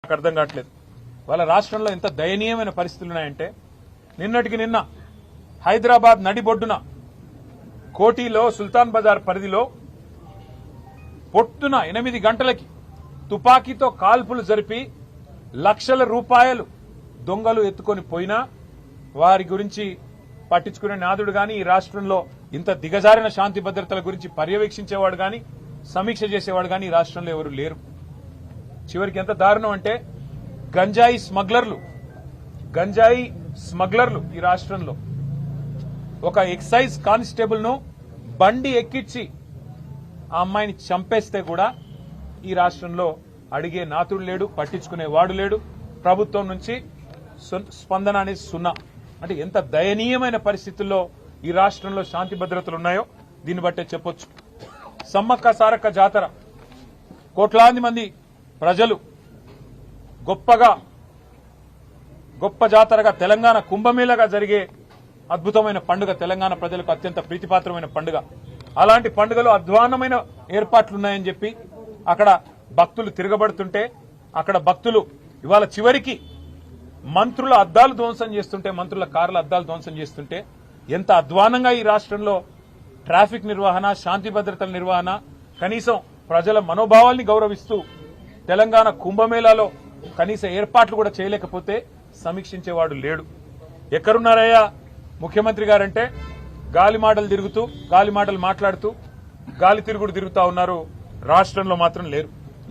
నాకు అర్థం కావట్లేదు. వాళ్ళ రాష్ట్రంలో ఎంత దయనీయమైన పరిస్థితులు ఉన్నాయంటే నిన్నటికి నిన్న హైదరాబాద్ నడిబొడ్డున కోటిలో సుల్తాన్ బజార్ పరిధిలో పొట్టున 8 గంటలకి తుపాకీతో కాల్పులు జరిపి లక్షల రూపాయలు దొంగలు ఎత్తుకొని పోయినా వారి గురించి పట్టించుకునే నాదుడు గాని ఈ రాష్ట్రంలో ఇంత దిగజారిన శాంతి భద్రతల గురించి పర్యవేక్షించేవాడు గాని సమీక్ష చేసేవాడు గాని ఈ రాష్ట్రంలో ఎవరు లేరు. చివరికి ఎంత దారుణం అంటే గంజాయి స్మగ్లర్లు ఈ రాష్ట్రంలో ఒక ఎక్సైజ్ కానిస్టేబుల్ ను బండి ఎక్కించి ఆ అమ్మాయిని చంపేస్తే కూడా ఈ రాష్ట్రంలో అడిగే నాతుడు లేడు, పట్టించుకునే వాడు లేడు. ప్రభుత్వం నుంచి స్పందన అనేది సున్నా. అంటే ఎంత దయనీయమైన పరిస్థితుల్లో ఈ రాష్ట్రంలో శాంతి భద్రతలు ఉన్నాయో దీన్ని బట్టే చెప్పొచ్చు. సమ్మక్క సారక్క జాతర కోట్లాది మంది ప్రజలు గొప్ప జాతరగా తెలంగాణ కుంభమేళగా జరిగే అద్భుతమైన పండుగ, తెలంగాణ ప్రజలకు అత్యంత ప్రీతిపాత్రమైన పండుగ. అలాంటి పండుగలో అధ్వాన్నమైన ఏర్పాట్లున్నాయని చెప్పి అక్కడ భక్తులు తిరగబడుతుంటే, అక్కడ భక్తులు ఇవాళ చివరికి మంత్రుల అద్దాలు ధ్వంసం చేస్తుంటే, మంత్రుల కార్ల అద్దాలు ధ్వంసం చేస్తుంటే ఎంత అధ్వానంగా ఈ రాష్ట్రంలో ట్రాఫిక్ నిర్వహణ, శాంతి భద్రతల నిర్వహణ, కనీసం ప్రజల మనోభావాల్ని గౌరవిస్తూ తెలంగాణ కుంభమేళాలో కనీస ఏర్పాట్లు కూడా చేయలేకపోతే సమీక్షించేవాడు లేడు. ఎక్కడున్నారయ్యా ముఖ్యమంత్రి గారంటే గాలి మాటలు మాట్లాడుతూ గాలి తిరుగుడు తిరుగుతా ఉన్నారు. రాష్ట్రంలో మాత్రం లేరు.